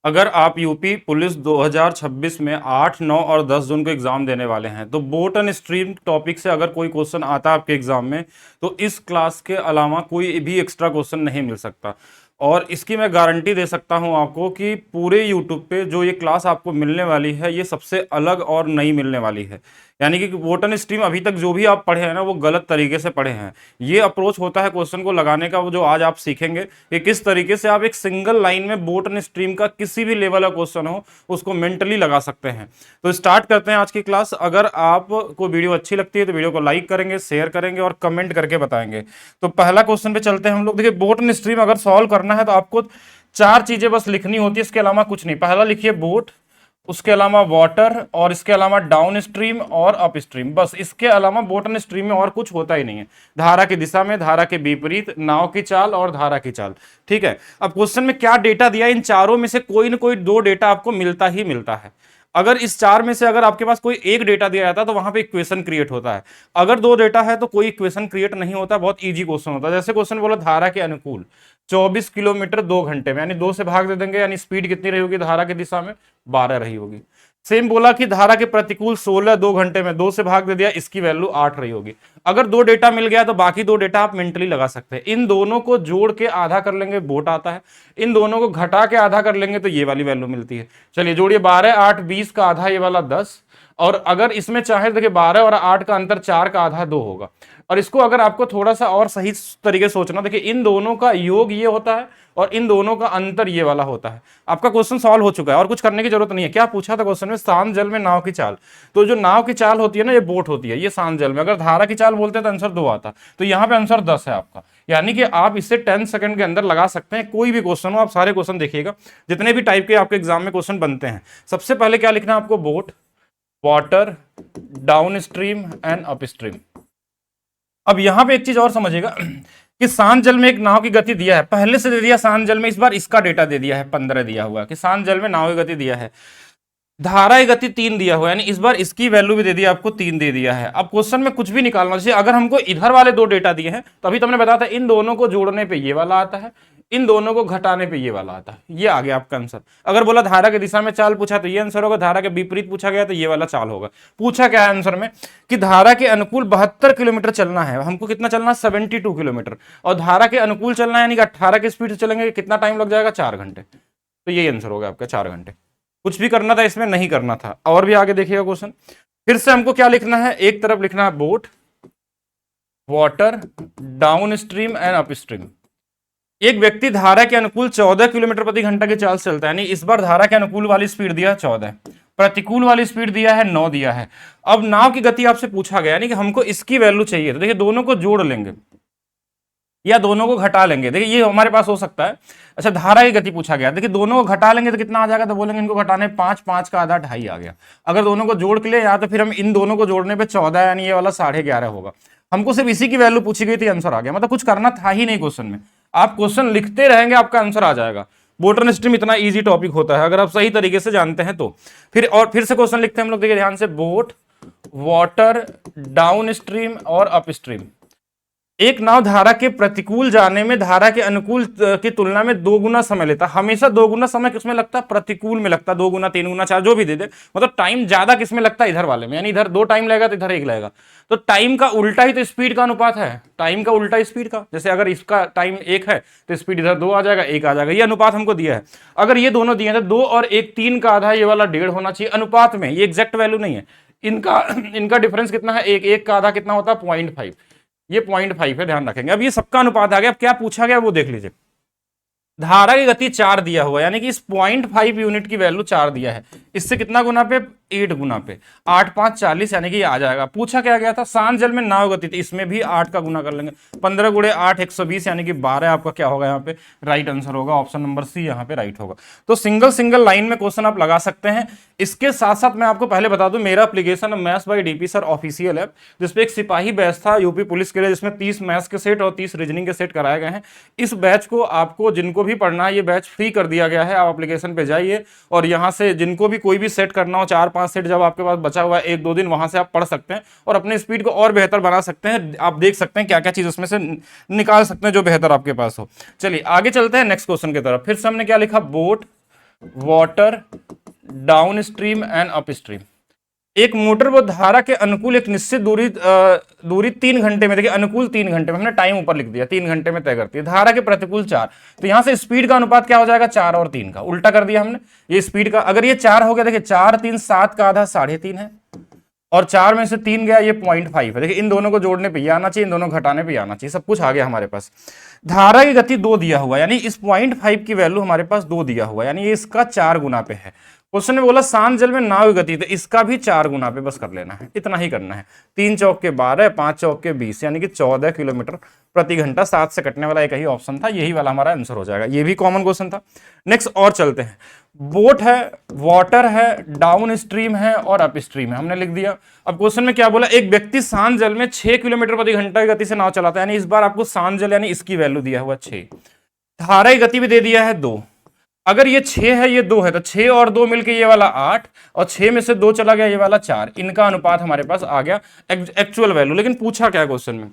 अगर आप UP police 2026 में 8, 9 और 10 जून को एग्जाम देने वाले हैं तो बोट एंड स्ट्रीम टॉपिक से अगर कोई क्वेश्चन आता है आपके एग्जाम में तो इस क्लास के अलावा कोई भी एक्स्ट्रा क्वेश्चन नहीं मिल सकता। और इसकी मैं गारंटी दे सकता हूं आपको कि पूरे यूट्यूब पे जो ये क्लास आपको मिलने वाली है ये सबसे अलग और नई मिलने वाली है। यानी कि बोट एंड स्ट्रीम अभी तक जो भी आप पढ़े हैं ना वो गलत तरीके से पढ़े हैं। ये अप्रोच होता है क्वेश्चन को लगाने का, वो जो आज आप सीखेंगे कि किस तरीके से आप एक सिंगल लाइन में बोट एंड स्ट्रीम का किसी भी लेवल का क्वेश्चन हो उसको मेंटली लगा सकते हैं। तो स्टार्ट करते हैं आज की क्लास। अगर आपको वीडियो अच्छी लगती है तो वीडियो को लाइक करेंगे, शेयर करेंगे और कमेंट करके बताएंगे। तो पहला क्वेश्चन पे चलते हैं हम लोग। देखिए, बोट एंड स्ट्रीम अगर सॉल्व करना है तो आपको चार चीजें बस लिखनी होती है, इसके अलावा कुछ नहीं। पहला लिखिए बोट, उसके अलावा वाटर, और इसके अलावा डाउन स्ट्रीम और अप स्ट्रीम। बस इसके अलावा बोट एंड स्ट्रीम में और कुछ होता ही नहीं है। धारा की दिशा में, धारा के विपरीत, नाव की चाल और धारा की चाल। ठीक है, अब क्वेश्चन में क्या डेटा दिया, इन चारों में से कोई ना कोई दो डेटा आपको मिलता ही मिलता है। अगर इस चार में से अगर आपके पास कोई एक डेटा दिया जाता है तो वहां पे इक्वेशन क्रिएट होता है। अगर दो डेटा है तो कोई इक्वेशन क्रिएट नहीं होता, बहुत इजी क्वेश्चन होता है। जैसे क्वेश्चन बोला धारा के अनुकूल 24 किलोमीटर 2 घंटे में, यानी 2 से भाग दे देंगे, यानी स्पीड कितनी रही होगी धारा की दिशा में, 12 रही होगी। सेम बोला कि धारा के प्रतिकूल 16 2 घंटे में, 2 से भाग दे दिया, इसकी वैल्यू 8 रही होगी। अगर दो डेटा मिल गया तो बाकी दो डेटा आप मेंटली लगा सकते हैं। इन दोनों को जोड़ के आधा कर लेंगे, बोट आता है। इन दोनों को घटा के आधा कर लेंगे तो ये वाली वैल्यू मिलती है। चलिए जोड़िए, 12 8 20 का आधा ये वाला 10, और अगर इसमें चाहे देखिए 12 और 8 का अंतर 4 का आधा 2 होगा। और इसको अगर आपको थोड़ा सा और सही तरीके से सोचना, देखिए इन दोनों का योग ये होता है और इन दोनों का अंतर ये वाला होता है। आपका क्वेश्चन सॉल्व हो चुका है और कुछ करने की जरूरत नहीं है। क्या पूछा था क्वेश्चन में, शांत जल में नाव की चाल। तो जो नाव की चाल होती है ना, ये बोट होती है, ये शांत जल में। अगर धारा की चाल बोलते हैं तो आंसर 2 आता, तो यहाँ पे आंसर 10 है आपका। यानी कि आप इसे 10 सेकंड के अंदर लगा सकते हैं। कोई भी क्वेश्चन हो, आप सारे क्वेश्चन देखिएगा जितने भी टाइप के आपके एग्जाम में क्वेश्चन बनते हैं। सबसे पहले क्या लिखना है आपको, boat, water, down stream and up stream. अब यहां पे एक चीज और समझिएगा कि शांत जल में एक नाव की गति दिया है, पहले से दे दिया शांत जल में, इस बार इसका डेटा दे दिया है 15 दिया हुआ कि शांत जल में नाव की गति दिया है। धारा की गति 3 दिया हुआ है, यानी इस बार इसकी वैल्यू भी दे दिया आपको, 3 दे दिया है। अब क्वेश्चन में कुछ भी निकालना, जैसे अगर हमको इधर वाले दो डेटा दिए हैं तो अभी तुमने बताया था इन दोनों को जोड़ने पे ये वाला आता है, इन दोनों को घटाने पे ये वाला आता है, ये आ गया आपका आंसर। अगर बोला धारा की दिशा में चाल पूछा तो ये आंसर होगा, धारा के विपरीत पूछा गया तो ये वाला चाल होगा। पूछा क्या है आंसर में कि धारा के अनुकूल 72 किलोमीटर चलना है, हमको कितना चलना है 72 किलोमीटर, और धारा के अनुकूल चलना है यानी कि 18 की स्पीड से चलेंगे, कितना टाइम लग जाएगा, 4 घंटे। तो यही आंसर होगा आपका, 4 घंटे। कुछ भी करना था इसमें नहीं करना था। और भी आगे देखिएगा क्वेश्चन, फिर से हमको क्या लिखना है, एक तरफ लिखना है boat, water, down stream and up stream. एक व्यक्ति धारा के अनुकूल 14 किलोमीटर प्रति घंटा की चाल से चलता है, यानी इस बार धारा के अनुकूल वाली स्पीड दिया है 14, प्रतिकूल वाली स्पीड दिया है 9 दिया है। अब नाव की गति आपसे पूछा गया, यानी कि हमको इसकी वैल्यू चाहिए, तो देखिए दोनों को जोड़ लेंगे या दोनों को घटा लेंगे, देखिए ये हमारे पास हो सकता है। अच्छा, धारा की गति पूछा गया, देखिए दोनों को घटा लेंगे तो कितना आ जाएगा, तो बोलेंगे इनको घटाने 5, 5 का आधा 2.5 आ गया। अगर दोनों को जोड़ के लिए या तो फिर हम इन दोनों को जोड़ने पे 14 यानी ये वाला 11.5 होगा। हमको सिर्फ इसी की वैल्यू पूछी गई थी, आंसर आ गया। मतलब कुछ करना था ही नहीं क्वेश्चन में, आप क्वेश्चन लिखते रहेंगे आपका आंसर आ जाएगा। बोट एंड स्ट्रीम इतना इजी टॉपिक होता है अगर आप सही तरीके से जानते हैं तो। फिर से क्वेश्चन लिखते हैं हम लोग, देखिए ध्यान से, बोट, वाटर, डाउन स्ट्रीम और अप स्ट्रीम। एक नाव धारा के प्रतिकूल जाने में धारा के अनुकूल की तुलना में 2 गुना समय लेता है। हमेशा 2 गुना समय किसमें लगता है, प्रतिकूल में लगता है। 2 गुना, 3 गुना, 4 जो भी दे दे, मतलब टाइम ज्यादा किसमें लगता है, इधर वाले में। यानी इधर 2 टाइम लगेगा तो इधर 1 लगेगा। तो टाइम का उल्टा ही तो स्पीड का अनुपात है, टाइम का उल्टा स्पीड का। जैसे अगर इसका टाइम 1 है तो स्पीड इधर 2 आ जाएगा, 1 आ जाएगा। ये अनुपात हमको दिया है। अगर ये दोनों दिए हैं तो 2 और 1 3 का आधा, ये वाला 1.5 होना चाहिए अनुपात में। ये एग्जैक्ट वैल्यू नहीं है इनका डिफरेंस कितना है, 1 का आधा कितना होता है, 0.5। ये 0.5 है, ध्यान रखेंगे। अब ये सबका अनुपात आ गया। अब क्या पूछा गया वो देख लीजिए। धारा की गति 4 दिया हुआ, यानी कि इस 0.5 यूनिट की वैल्यू 4 दिया है। इससे कितना गुना पे, 8 गुना पे, 8 5 40, यानी कि ये आ जाएगा। पूछा क्या गया था, शांत जल में नाव गति, इसमें भी 8 का गुना कर लेंगे, 15 गुणे 8 120, यानी कि 12 आपका क्या होगा यहाँ पे, राइट आंसर होगा। ऑप्शन नंबर सी यहाँ पे राइट होगा। तो सिंगल लाइन में क्वेश्चन आप लगा सकते हैं। इसके साथ साथ मैं आपको पहले बता दूं, मेरा application maths by DP sir official है, जिसपे एक सिपाही बैच था यूपी पुलिस के लिए, जिसमें 30 मैथ्स के सेट और 30 रीजनिंग के सेट कराए गए हैं। इस बैच को आपको जिनको भी पढ़ना है, ये बैच फ्री कर दिया गया है। आप एप्लीकेशन पे जाइए और यहाँ से जिनको भी कोई भी सेट करना हो, 4-5 सेट जब आपके पास बचा हुआ है 1-2 दिन, वहां से आप पढ़ सकते हैं और अपने स्पीड को और बेहतर बना सकते हैं। आप देख सकते हैं क्या क्या चीज उसमें से निकाल सकते हैं जो बेहतर आपके पास हो। चलिए आगे चलते हैं नेक्स्ट क्वेश्चन की तरफ। फिर से हमने क्या लिखा, boat, water down stream and up stream. एक मोटर वो धारा के अनुकूल एक निश्चित दूरी 3 घंटे में, देखिए अनुकूल 3 घंटे में, हमने टाइम ऊपर लिख दिया, 3 घंटे में तय करती है, धारा के प्रतिकूल 4। तो यहां से स्पीड का अनुपात क्या हो जाएगा, 4 और 3 का, उल्टा कर दिया हमने। ये स्पीड का, अगर ये 4 हो गया, देखिए 4 3 7 का आधा 3.5 है, और 4 में से 3 गया, ये 0.5 है। देखिए इन दोनों को जोड़ने पे ये आना चाहिए, इन दोनों घटाने पे आना चाहिए, सब कुछ आ गया हमारे पास। धारा की गति 2 दिया हुआ, यानी इस 0.5 की वैल्यू हमारे पास 2 दिया हुआ, यानी ये इसका 4 गुना पे है। क्वेश्चन ने बोला शांत जल में नाव की गति, तो इसका भी 4 गुना पे बस कर लेना है, इतना ही करना है। 3 चौक के 12, 5 चौक के 20, यानी कि 14 किलोमीटर प्रति घंटा। 7 से कटने वाला एक ही ऑप्शन था, यही वाला हमारा आंसर हो जाएगा। ये भी कॉमन क्वेश्चन था। नेक्स्ट और चलते हैं। बोट है, वाटर है, डाउन स्ट्रीम है और अप स्ट्रीम है, हमने लिख दिया। अब क्वेश्चन में क्या बोला, एक व्यक्ति शांत जल में 6 किलोमीटर प्रति घंटा की गति से नाव चलाता है, यानी इस बार आपको शांत जल यानी इसकी वैल्यू दिया हुआ 6। धारा की गति भी दे दिया है 2। अगर ये 6 है, ये 2 है, तो 6 और 2 मिलके ये वाला 8, और 6 में से 2 चला गया, ये वाला 4। इनका अनुपात हमारे पास आ गया एक्चुअल वैल्यू। लेकिन पूछा क्या क्वेश्चन में,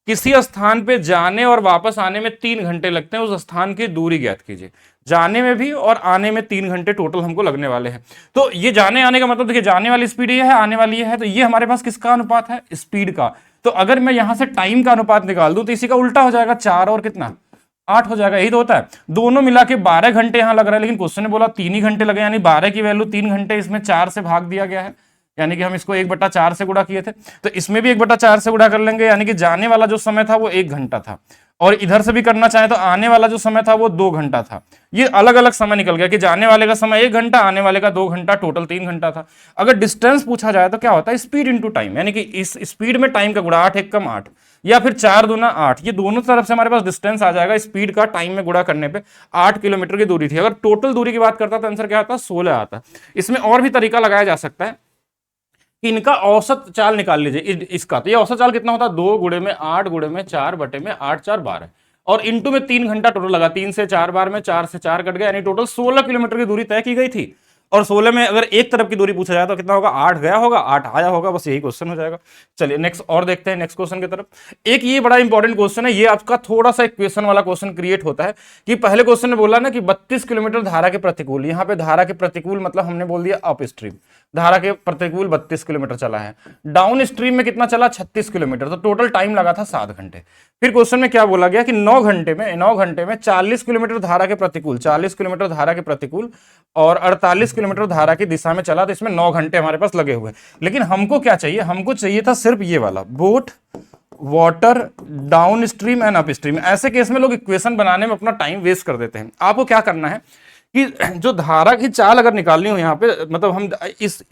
किसी स्थान पे जाने और वापस आने में 3 घंटे लगते हैं, उस स्थान की दूरी ज्ञात कीजिए। जाने में भी और आने में 3 घंटे टोटल हमको लगने वाले हैं। तो ये जाने आने का मतलब देखिए, जाने वाली स्पीड ये है, आने वाली ये है, तो ये हमारे पास किसका अनुपात है, स्पीड का। तो अगर मैं यहां से टाइम का अनुपात निकाल दूं, तो इसी का उल्टा हो जाएगा, 4 और कितना 8 हो जाएगा। यही तो होता है, दोनों मिला के 12 घंटे यहां लग रहा है, लेकिन क्वेश्चन ने बोला 3 ही घंटे लगे, यानी 12 की वैल्यू 3 घंटे, इसमें 4 से भाग दिया गया है, यानी कि हम इसको 1/4 से गुणा किए थे, तो इसमें भी 1/4 से गुणा कर लेंगे, यानी कि जाने वाला जो समय था वो 1 घंटा था, और इधर से भी करना चाहे तो आने वाला जो समय था वो 2 घंटा था। ये अलग अलग समय निकल गया कि जाने वाले का समय 1 घंटा, आने वाले का 2 घंटा, टोटल 3 घंटा था। अगर डिस्टेंस पूछा जाए तो क्या होता है, स्पीड इंटू टाइम, यानी कि इस स्पीड में टाइम का गुणा, 8 1 कम 8, या फिर 4 दूना 8, ये दोनों तरफ से हमारे पास डिस्टेंस आ जाएगा। स्पीड का टाइम में गुणा करने पे 8 किलोमीटर की दूरी थी। अगर टोटल दूरी की बात करता तो आंसर क्या आता, 16 आता। इसमें और भी तरीका लगाया जा सकता है कि इनका औसत चाल निकाल लीजिए इसका। तो ये औसत चाल कितना होता है, 2 गुणे में 8 गुणे में 4 बटे में 8 4 12, और इंटू में 3 घंटा टोटल लगा। 3 से 4 बार में 4 से 4 कट गया, यानी टोटल 16 किलोमीटर की दूरी तय की गई थी। और 16 में अगर एक तरफ की दूरी पूछा जाए तो कितना होगा, 8 गया होगा 8 आया होगा, बस यही क्वेश्चन हो जाएगा। चलिए नेक्स्ट और देखते हैं, नेक्स्ट क्वेश्चन की तरफ। एक ये बड़ा इंपॉर्टेंट क्वेश्चन है, ये आपका थोड़ा सा इक्वेशन वाला क्वेश्चन क्रिएट होता है कि पहले क्वेश्चन ने बोला ना कि 32 किलोमीटर धारा के प्रतिकूल, यहाँ पे धारा के प्रतिकूल मतलब हमने बोल दिया अप स्ट्रीम, धारा के प्रतिकूल 32 किलोमीटर चला है। डाउन स्ट्रीम में कितना चला, 36 किलोमीटर, तो टोटल टाइम लगा था 7 घंटे। फिर क्वेश्चन में क्या बोला गया कि 9 घंटे में 40 किलोमीटर धारा के प्रतिकूल, 40 किलोमीटर धारा के प्रतिकूल और 48 किलोमीटर धारा की दिशा में चला, तो इसमें 9 घंटे हमारे पास लगे हुए। लेकिन हमको क्या चाहिए, हमको चाहिए था सिर्फ ये वाला, boat water down stream and up stream. ऐसे केस में लोग इक्वेशन बनाने में अपना टाइम वेस्ट कर देते हैं। आपको क्या करना है कि जो धारा की चाल अगर निकालनी हो यहाँ पे, मतलब हम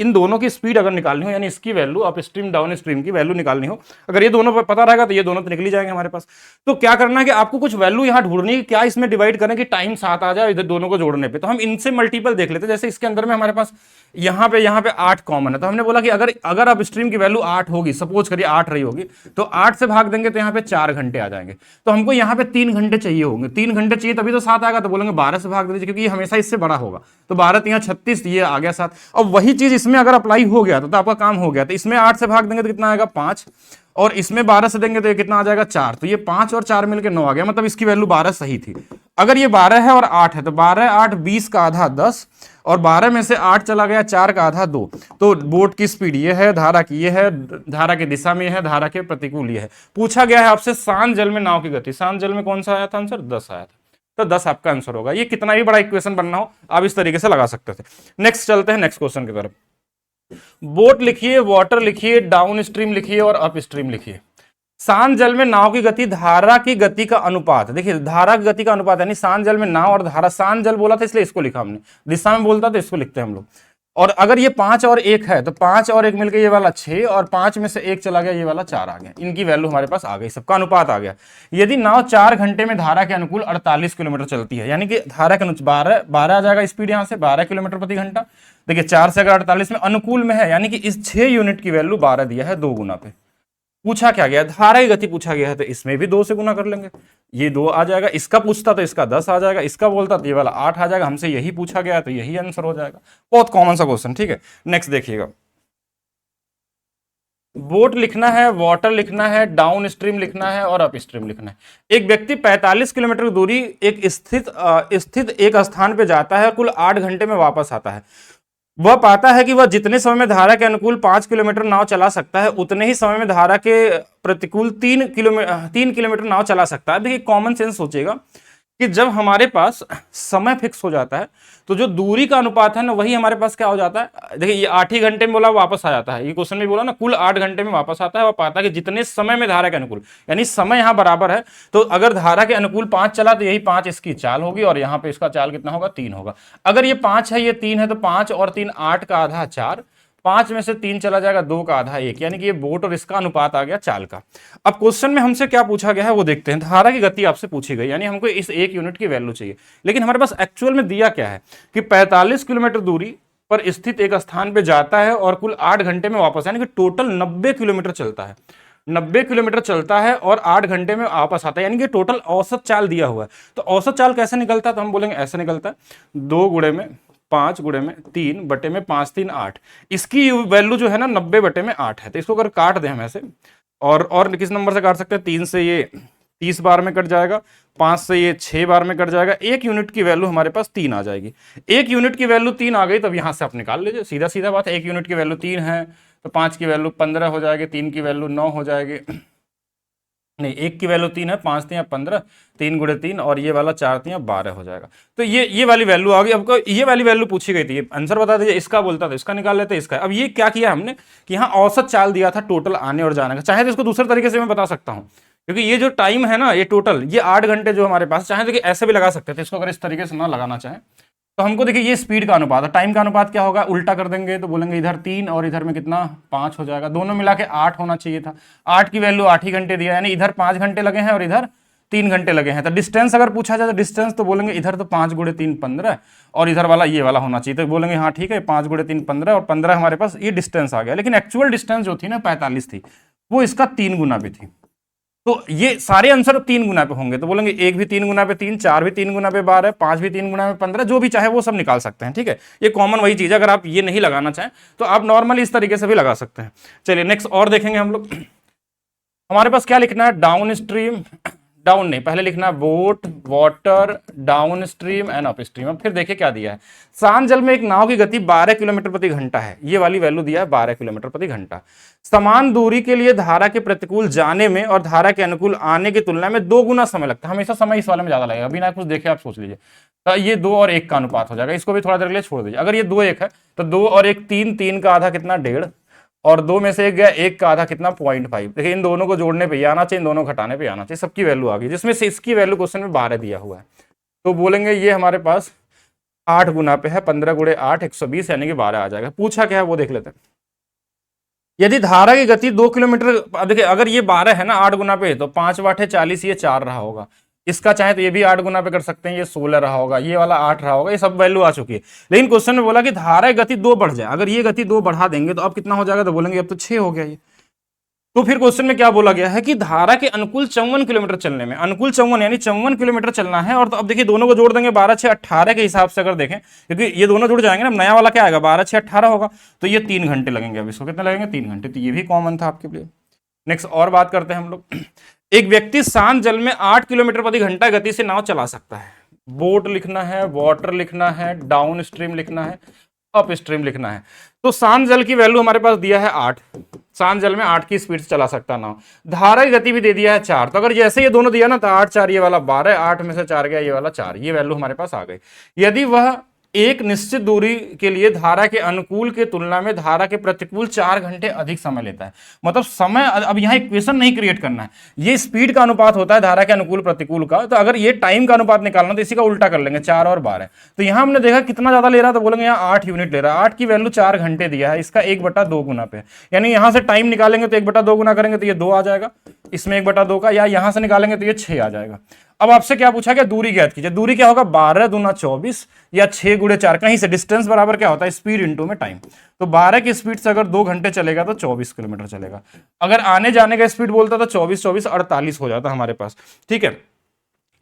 इन दोनों की स्पीड अगर निकालनी हो, यानी इसकी value up stream down stream की वैल्यू निकालनी हो, अगर ये दोनों पता रहेगा तो ये दोनों तो निकल ही जाएंगे हमारे पास। तो क्या करना है कि आपको कुछ वैल्यू यहाँ ढूंढनी है, क्या इसमें डिवाइड करें कि टाइम 7 आ जाए इधर दोनों को जोड़ने पे। तो हम इनसे मल्टीपल देख लेते हैं। जैसे इसके अंदर में हमारे पास यहाँ पे 8 कॉमन है, तो हमने बोला कि अगर अप स्ट्रीम की वैल्यू 8 होगी, सपोज करिए 8 रही होगी, तो 8 से भाग देंगे तो यहाँ पे 4 घंटे आ जाएंगे। तो हमको यहाँ पे 3 घंटे चाहिए होंगे, 3 घंटे चाहिए तभी तो 7 आएगा, तो बोलेंगे 12 से भाग दीजिए, क्योंकि ये हमेशा इससे बड़ा होगा। तो 12 3 36, ये आ गया 7। अब वही चीज इसमें अगर अप्लाई हो गया तो आपका काम हो गया। तो इसमें 8 से भाग देंगे तो कितना आएगा 5, और इसमें 12 से देंगे तो ये कितना आ जाएगा 4। तो ये 5 और 4 मिलकर 9 आ गया, मतलब इसकी वैल्यू 12 सही थी। अगर ये 12 है और 8 है, तो 12 8 20 का आधा 10, और 12 में से 8 चला गया, 4 का आधा 2। तो बोट की स्पीड ये है, धारा की ये है, धारा की दिशा में है, धारा के प्रतिकूल ये है। पूछा गया है आपसे शांत जल में नाव की गति, शांत जल में कौन सा आया था आंसर, 10 आया था, तो 10 आपका आंसर होगा। ये कितना भी बड़ा इक्वेशन बनना हो आप इस तरीके से लगा सकते थे। नेक्स्ट चलते हैं नेक्स्ट क्वेश्चन की तरफ। बोट लिखिए, वाटर लिखिए, डाउन स्ट्रीम लिखिए और अप स्ट्रीम लिखिए। शांत जल में नाव की गति धारा की गति का अनुपात, देखिए धारा की गति का अनुपात, यानी शांत जल में नाव और धारा, शांत जल बोला था इसलिए इसको लिखा हमने, दिशा में बोलता तो इसको लिखते हैं हम लोग। और अगर ये 5 और 1 है तो 5 और 1 मिलकर ये वाला 6, और 5 में से 1 चला गया, ये वाला 4 आ गया। इनकी वैल्यू हमारे पास आ गई, सबका अनुपात आ गया। यदि नाव 4 घंटे में धारा के अनुकूल 48 किलोमीटर चलती है, यानी कि धारा के अनुकूल 12 आ जाएगा स्पीड, यहाँ से 12 किलोमीटर प्रति घंटा। देखिए 4 से अगर 48 में अनुकूल में है, यानी कि इस 6 यूनिट की वैल्यू 12 दिया है 2 गुना पे। पूछा क्या गया, धारा की गति पूछा गया है, तो इसमें भी 2 से गुना कर लेंगे, ये 2 आ जाएगा। इसका पूछता तो इसका 10 आ जाएगा, इसका बोलता तो ये वाला 8 आ जाएगा। हमसे यही पूछा गया है तो यही आंसर हो जाएगा। बहुत कॉमन सा क्वेश्चन, ठीक है। नेक्स्ट देखिएगा, बोट लिखना है, वाटर लिखना है, डाउन स्ट्रीम लिखना है और अप स्ट्रीम लिखना है। एक व्यक्ति 45 किलोमीटर की दूरी एक स्थित एक स्थान पे जाता है, कुल 8 घंटे में वापस आता है। वह पाता है कि वह जितने समय में धारा के अनुकूल 5 किलोमीटर नाव चला सकता है, उतने ही समय में धारा के प्रतिकूल 3 किलोमीटर नाव चला सकता है। देखिए कॉमन सेंस सोचेगा कि जब हमारे पास समय फिक्स हो जाता है तो जो दूरी का अनुपात है ना, वही हमारे पास क्या हो जाता है। देखिए ये 8 ही घंटे में बोला वापस आ जाता है, ये क्वेश्चन में बोला ना कुल 8 घंटे में वापस आता है। वह पाता है कि जितने समय में धारा के अनुकूल, यानी समय यहाँ बराबर है, तो अगर धारा के अनुकूल 5 चला तो यही 5 इसकी चाल होगी और यहाँ पे इसका चाल कितना होगा, 3 होगा। अगर ये 5 है ये 3 है तो 5 और 3 8 का आधा 4, 5 में से 3 चला जाएगा, 2 का आधा 1, यानी कि ये बोट और इसका अनुपात आ गया चाल का। अब क्वेश्चन में हमसे क्या पूछा गया है वो देखते हैं। धारा की गति आपसे पूछी गई, यानी हमको इस 1 यूनिट की वैल्यू चाहिए, लेकिन हमारे पास एक्चुअल में दिया क्या है कि 45 किलोमीटर दूरी पर स्थित एक स्थान पे जाता है और कुल 8 घंटे में वापस, यानी कि टोटल 90 किलोमीटर चलता है। 90 किलोमीटर चलता है और 8 घंटे में वापस आता है, यानी कि टोटल औसत चाल दिया हुआ है। तो औसत चाल कैसे निकलता है, तो हम बोलेंगे ऐसे निकलता है, 2 गुणे में 5 गुणे में 3 बटे में 5 3 8, इसकी वैल्यू जो है ना 90 बटे में 8 है। तो इसको अगर काट दें हम ऐसे, और किस नंबर से काट सकते हैं, 3 से ये 30 बार में कट जाएगा, 5 से ये 6 बार में कट जाएगा, 1 यूनिट की वैल्यू हमारे पास 3 आ जाएगी। 1 यूनिट की वैल्यू 3 आ गई, तब यहां से आप निकाल लीजिए, सीधा सीधा बात है। 1 यूनिट की वैल्यू 3 है तो 5 की वैल्यू 15 हो जाएगी, 3 की वैल्यू 9 हो जाएगी, नहीं 1 की वैल्यू 3 है, 5 3 15, 3 गुणे 3 और ये वाला 4 3 12 हो जाएगा। तो ये वाली वैल्यू आ गई। अब ये वाली वैल्यू पूछी गई थी, आंसर बता दीजिए, इसका बोलता था, इसका निकाल लेते इसका। अब ये क्या किया हमने कि यहाँ औसत चाल दिया था टोटल आने और जाने का, चाहे तो इसको दूसरे तरीके से मैं बता सकता हूँ, क्योंकि ये जो टाइम है ना, ये टोटल ये 8 घंटे जो हमारे पास, चाहे तो ऐसे भी लगा सकते थे इसको, अगर इस तरीके से ना लगाना चाहे तो हमको देखिए ये स्पीड का अनुपात है, टाइम का अनुपात क्या होगा, उल्टा कर देंगे तो बोलेंगे इधर 3 और इधर में कितना 5 हो जाएगा, दोनों मिला के 8 होना चाहिए था। 8 की वैल्यू 8 ही घंटे दिया, यानी इधर 5 घंटे लगे हैं और इधर 3 घंटे लगे हैं। तो डिस्टेंस अगर पूछा जाए तो डिस्टेंस तो बोलेंगे इधर तो 5 गुणे 3 15 और इधर वाला ये वाला होना चाहिए, तो बोलेंगे हाँ ठीक है 5 गुणे 3 15 और 15 हमारे पास ये डिस्टेंस आ गया। लेकिन एक्चुअल डिस्टेंस जो थी ना 45 थी, वो इसका 3 गुना पे थी। तो ये सारे आंसर 3 गुना पे होंगे, तो बोलेंगे 1 भी 3 गुना पे 3, 4 भी 3 गुना पे 12, 5 भी 3 गुना पे 15, जो भी चाहे वो सब निकाल सकते हैं। ठीक है, ये कॉमन वही चीज है, अगर आप ये नहीं लगाना चाहें तो आप नॉर्मली इस तरीके से भी लगा सकते हैं। चलिए नेक्स्ट और देखेंगे हम लोग। हमारे पास क्या लिखना है, डाउन स्ट्रीम, डाउन नहीं, पहले लिखना है boat, water, down stream and up stream. अब फिर देखिए क्या दिया है, शांत जल में एक नाव की गति 12 किलोमीटर प्रति घंटा है, ये वाली वैल्यू दिया है 12 किलोमीटर प्रति घंटा। समान दूरी के लिए धारा के प्रतिकूल जाने में और धारा के अनुकूल आने की तुलना में 2 गुना समय लगता है। हमेशा समय इस वाले में ज्यादा लगेगा, बिना कुछ देखे आप सोच लीजिए। तो ये 2 और 1 का अनुपात हो जाएगा, इसको भी थोड़ा देर के लिए छोड़ दीजिए। अगर ये 2 1 है तो 2 और 1 3, 3 का आधा कितना 1.5 और 2 में से 1 गया, 1 का आधा कितना 0.5। देखिए इन दोनों को जोड़ने पे आना चाहिए, इन दोनों को घटाने पे आना चाहिए, सबकी वैल्यू आ गई, जिसमें से इसकी वैल्यू क्वेश्चन में 12 दिया हुआ है। तो बोलेंगे ये हमारे पास 8 गुना पे है, 15 गुणे 8 120, यानी कि 12 आ जाएगा। पूछा क्या है वो देख लेते हैं। यदि धारा की गति 2 किलोमीटर, देखिए अगर ये 12 है ना 8 गुना पे, तो 5 वाट है 40, ये 4 रहा होगा। इसका चाहे तो ये भी 8 गुना पे कर सकते हैं, ये 16 रहा होगा, ये वाला 8 रहा होगा, ये सब वैल्यू आ चुकी है। लेकिन क्वेश्चन में बोला कि धारा की गति 2 बढ़ जाए, अगर ये गति 2 बढ़ा देंगे तो अब कितना हो जाएगा, तो बोलेंगे अब तो 6 हो गया ये। तो फिर क्वेश्चन में क्या बोला गया है कि धारा के अनुकूल 54 किलोमीटर चलने में, अनुकूल 54 यानी 54 किलोमीटर चलना है। और तो अब देखिए दोनों को जोड़ देंगे, 12 6 18 के हिसाब से अगर देखें, क्योंकि ये दोनों जुड़ जाएंगे ना, नया वाला क्या आएगा 12 6 18 होगा, तो ये 3 घंटे लगेंगे। अब इसको कितने लगेंगे, 3 घंटे। तो ये भी कॉमन था आपके लिए। नेक्स्ट और बात करते हैं हम लोग। एक व्यक्ति शांत जल में 8 किलोमीटर प्रति घंटा गति से नाव चला सकता है। बोट लिखना है, वाटर लिखना है, डाउन स्ट्रीम लिखना है, अप स्ट्रीम लिखना है। तो शांत जल की वैल्यू हमारे पास दिया है 8, शांत जल में 8 की स्पीड से चला सकता नाव। धारा की गति भी दे दिया है 4, तो अगर जैसे ये दोनों दिया ना, तो 8 4 ये वाला 12, 8 में से 4 गया ये वाला 4, ये वैल्यू हमारे पास आ गई। यदि वह एक निश्चित दूरी के लिए धारा के अनुकूल के तुलना में धारा के प्रतिकूल 4 घंटे अधिक समय लेता है, मतलब समय, अब यहाँ इक्वेशन नहीं क्रिएट करना है, ये स्पीड का अनुपात होता है धारा के अनुकूल प्रतिकूल का। तो अगर ये टाइम का अनुपात निकालना तो इसी का उल्टा कर लेंगे, 4 और 12। तो यहाँ हमने देखा कितना ज्यादा ले रहा है, तो बोलेंगे यहाँ 8 यूनिट ले रहा है, 8 की वैल्यू 4 घंटे दिया है, इसका 1/2 गुना पे, यानी यहाँ से टाइम निकालेंगे तो 1/2 गुना करेंगे तो ये 2 आ जाएगा, इसमें 1/2 का, या यहाँ से निकालेंगे तो ये 6 आ जाएगा। अब आपसे क्या पूछा गया, दूरी ज्ञात कीजिए। दूरी क्या होगा, 12 दूना 24 या 6 गुणे 4, कहीं से डिस्टेंस बराबर क्या होता है, स्पीड इंटू में टाइम। तो 12 की स्पीड से अगर 2 घंटे चलेगा तो 24 किलोमीटर चलेगा। अगर आने जाने का स्पीड बोलता तो 24 24 48 हो जाता हमारे पास। ठीक है,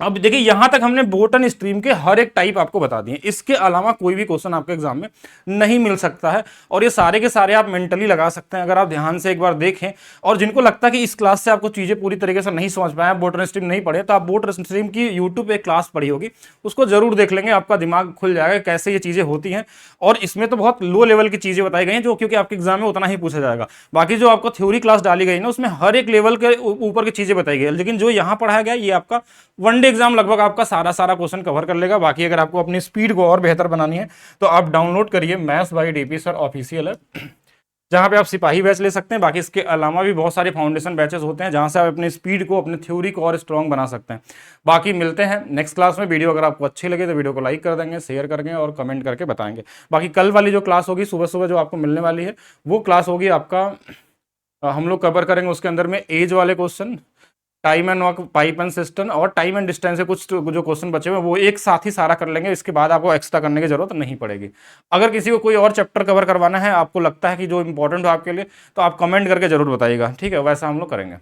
अब देखिए यहां तक हमने बोटन स्ट्रीम के हर एक टाइप आपको बता दिए, इसके अलावा कोई भी क्वेश्चन आपके एग्जाम में नहीं मिल सकता है, और ये सारे के सारे आप मेंटली लगा सकते हैं अगर आप ध्यान से एक बार देखें। और जिनको लगता है कि इस क्लास से आपको चीजें पूरी तरीके से नहीं समझ पाए, बोटन स्ट्रीम नहीं पढ़े, तो आप बोटन स्ट्रीम की यूट्यूब पे क्लास पढ़ी होगी, उसको जरूर देख लेंगे, आपका दिमाग खुल जाएगा कैसे ये चीजें होती हैं। और इसमें तो बहुत लो लेवल की चीजें बताई गई हैं, जो क्योंकि आपके एग्जाम में उतना ही पूछा जाएगा। बाकी जो आपको थ्योरी क्लास डाली गई ना, उसमें हर एक लेवल के ऊपर की चीजें बताई गई, लेकिन जो यहाँ पढ़ाया गया ये आपका वनडे एग्जाम लगभग आपका सारा सारा क्वेश्चन कवर कर लेगा। बाकी अगर आपको अपनी स्पीड को और बेहतर बनानी है तो आप डाउनलोड करिए maths by DP sir official है, जहां पे आप सिपाही बैच ले सकते हैं। बाकी इसके अलावा भी बहुत सारे फाउंडेशन बैचेस होते हैं जहां से आप अपनी स्पीड को, अपनी थ्योरी को और स्ट्रॉन्ग बना सकते हैं। बाकी मिलते हैं नेक्स्ट क्लास में। वीडियो अगर आपको अच्छी लगे तो वीडियो को लाइक कर देंगे, शेयर करेंगे और कमेंट करके बताएंगे। बाकी कल वाली जो क्लास होगी सुबह सुबह जो आपको मिलने वाली है, वो क्लास होगी आपका, हम लोग कवर करेंगे उसके अंदर में एज वाले question, time and work, pipe and system और टाइम एंड डिस्टेंस से कुछ जो क्वेश्चन बचे हुए वो एक साथ ही सारा कर लेंगे। इसके बाद आपको एक्स्ट्रा करने की जरूरत नहीं पड़ेगी। अगर किसी को कोई और चैप्टर कवर करवाना है, आपको लगता है कि जो इंपॉर्टेंट हो आपके लिए, तो आप कमेंट करके जरूर बताइएगा, ठीक है? वैसा हम लोग करेंगे।